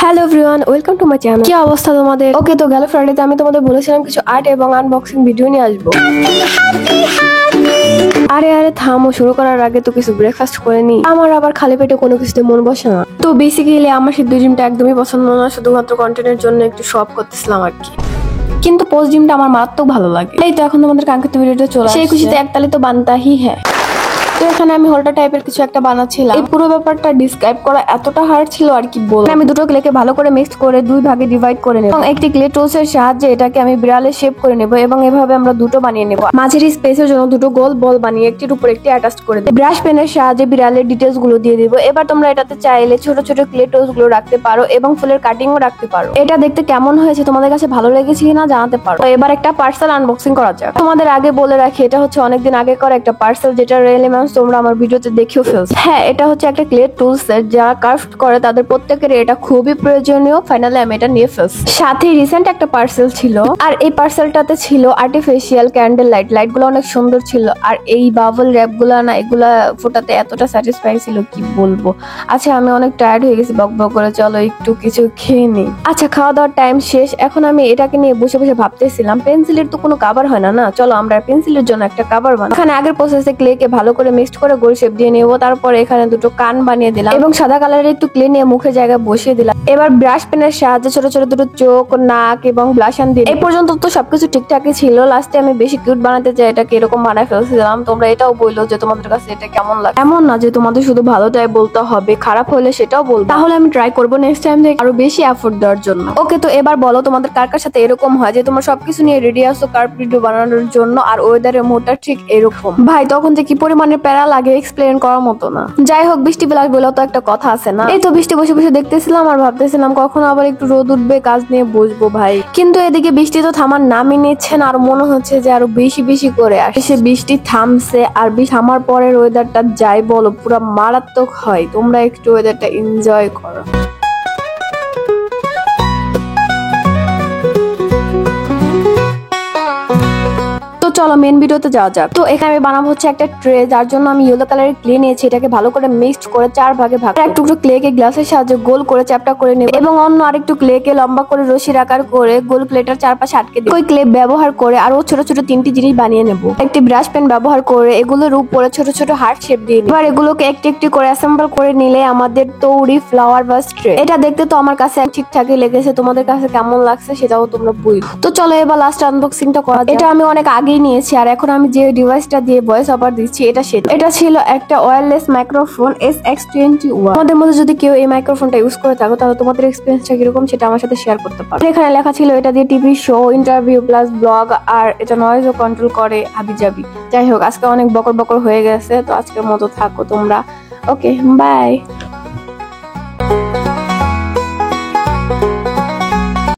Hello everyone, welcome to my channel. কি অবস্থা তোমাদের? ওকে, তো গেল ফ্রাইডেতে আমি তোমাদের বলেছিলাম কিছু আর্ট এবং আনবক্সিং ভিডিও নিয়ে আসবো। আরে আরে থামো, শুরু করার আগে তো কিছু ব্রেকফাস্ট করে নি। আমার আবার খালি পেটে কোনো কিছুতে মন বসে না। তো বেসিক্যালি আমার সিদ্ধ জিমটা একদমই পছন্দ না, শুধুমাত্র কন্টেন্টের জন্য একটু শপ করতেছিলাম আর কি। কিন্তু পোস্ট জিমটা আমার মারাত্মক ভালো লাগে। এই তো এখন তোমাদের কাঙ্ক্ষিত ভিডিওটা চলে সেই খুশিতে একতালি তো বানতা হি হ্যাঁ। তো এখানে আমি হোল্ডার টাইপের কিছু একটা বানাচ্ছিলাম। এই পুরো ব্যাপারটা ডিসক্রাইব করা এতটা হার্ড ছিল আর কি বলবো। আমি দুটো ক্লেকে ভালো করে মিক্স করে দুই ভাগে ডিভাইড করে নেব এবং একটি ক্লে টুলসের সাহায্যে এটাকে আমি বিড়ালের শেপ করে নেব এবং এভাবে আমরা দুটো বানিয়ে নেব। মাঝের স্পেসের জন্য দুটো গোল বল বানিয়ে একটির উপর একটি অ্যাটাচ করে দেব। ব্রাশ পেনের সাহায্যে বিড়ালের ডিটেলস গুলো দিয়ে দিব। এবার তোমরা এটাতে চাইলে ছোট ছোট ক্লে টুলস গুলো রাখতে পারো এবং ফুলের কাটিংও রাখতে পারো। এটা দেখতে কেমন হয়েছে, তোমাদের কাছে ভালো লেগেছে কিনা জানাতে পারো। তো এবার একটা পার্সেল আনবক্সিং করা যাক। তোমাদের আগে বলে রাখি, এটা হচ্ছে অনেকদিন আগে করা একটা পার্সেল, যেটা এলিমেন্টস তোমরা আমার ভিডিওতে দেখেও ফেলছো। হ্যাঁ, এটা হচ্ছে একটা ক্লে টুল সেট। যারা ক্রাফট করে তাদের প্রত্যেকের এটা খুবই প্রয়োজনীয়। ফাইনালি আমি এটা নিয়ে ফেলছি। সাথে রিসেন্ট একটা পার্সেল ছিল, আর এই পার্সেলটাতে ছিল আর্টিফিশিয়াল ক্যান্ডেল লাইট। লাইট গুলো অনেক সুন্দর ছিল, আর এই বাবল র্যাপ গুলা না, এগুলা ফোটাতে এতটা স্যাটিসফাই ছিল কি বলবো। আচ্ছা, আমি অনেক টায়ার্ড হয়ে গেছি বক বক করে, চলো একটু কিছু খেয়ে নিই। আচ্ছা, খাওয়া দাওয়ার টাইম শেষ। এখন আমি এটাকে নিয়ে বসে বসে ভাবতেছিলাম, পেন্সিলের তো কোনো কাভার হয় না, চলো আমরা পেন্সিলের জন্য একটা কাভার বানাই। এখানে আগের প্রসেসে ক্লেকে ভালো করে মিক্সড করে গোল শেপ দিয়ে নেবো। তারপরে এখানে দুটো কান বানিয়ে দিলাম এবং সাদা কালারের একটু ক্লে নিয়ে মুখের জায়গায় বসিয়ে দিলাম। এবার ব্রাশ পেনের সাহায্যে ছোট ছোট দুটো চোখ, নাক এবং ব্লাশান দিয়ে। এই পর্যন্ত তো সবকিছু ঠিকঠাকই ছিল। লাস্টে আমি বেশি কিউট বানাতে চাই এটাকে এরকম বানায় ফেলছিলাম। তোমরা এটাও বললো যে তোমাদের কাছে এটা কেমন লাগে। এমন না যে তোমাদের শুধু ভালোটাই বলতে হবে, খারাপ হলে সেটাও বলবো। তাহলে আমি ট্রাই করবো নেক্সট টাইম থেকে আরো বেশি এফোর্ট দেওয়ার জন্য। ওকে, তো এবার বলো তোমাদের কার কার সাথে এরকম হয় যে তোমার সবকিছু নিয়ে রেডি আসো কার্ভ ভিডিও বানানোর জন্য, আর ওয়েদারের মোডটা ঠিক এরকম। ভাই, তখন যে কি পরিমাণে প্যারা লাগে এক্সপ্লেন করার মতো না। যাই হোক, বৃষ্টি বেলায় বলেও তো একটা কথা আছে না। এই তো বৃষ্টি বসে বসে দেখতেছিলাম আর ভাবতেছিলাম কখন আবার একটু রোদ উঠবে, কাজ নিয়ে বসবো ভাই। কিন্তু এদিকে বৃষ্টি তো থামার নামই নিচ্ছে না, আর মনে হচ্ছে যে আরো বেশি বেশি করে আসে। বৃষ্টি থামছে, আর থামার পরের ওয়েদারটা যাই বলো পুরো মারাত্মক হয়। তোমরা একটু ওয়েদারটা এনজয় করো। চলো মেন ভিডিওতে যাওয়া যাক। তো এখানে আমি বানাবো হচ্ছে একটা ট্রে, যার জন্য আমি ইয়েলো কালারের ক্লে নিয়েছি। এটাকে ভালো করে মিক্সড করে চার ভাগে ভাগ করে এক টুকরো ক্লেকে গ্লাসের সাহায্যে গোল করে চ্যাপটা করে নেব এবং অন্য আরেকটু ক্লেকে লম্বা করে রশির আকার করে গোল প্লেটার চারপাশে আটকে দেব। ওই ক্লে ব্যবহার করে আরো ছোট ছোট তিনটি জিনিস বানিয়ে নেব। একটি ব্রাশ পেন ব্যবহার করে এগুলোর উপরে ছোট ছোট হার্ট শেপ দিয়ে এবার এগুলোকে একটি একটি করে অ্যাসেম্বল করে নিলে আমাদের তৈরি ফ্লাওয়ার বা ট্রে। এটা দেখতে তো আমার কাছে ঠিকঠাকই লেগেছে, তোমাদের কাছে কেমন লাগছে সেটাও তোমরা বলো। তো চলো এবার লাস্ট আনবক্সিংটা করা যাক। এটা আমি অনেক আগেই নিয়েছি, আর এখন আমি যে ডিভাইসটা দিয়ে ভয়েস ওভার দিচ্ছি এটা ছিল একটা ওয়্যারলেস মাইক্রোফোন SX21। তোমাদের মধ্যে যদি কেউ এই মাইক্রোফোনটা ইউজ করে থাকো তাহলে তোমাদের এক্সপেরিয়েন্সটা কিরকম সেটা আমার সাথে শেয়ার করতে পারো। এখানে লেখা ছিল এটা দিয়ে TV show, interview plus blog, আর এটা নয়েজও কন্ট্রোল করে হাবিজাবি। যাই হোক, আজকে অনেক বকর বকর হয়ে গেছে, তো আজকের মতো থাকো তোমরা। ওকে, বাই।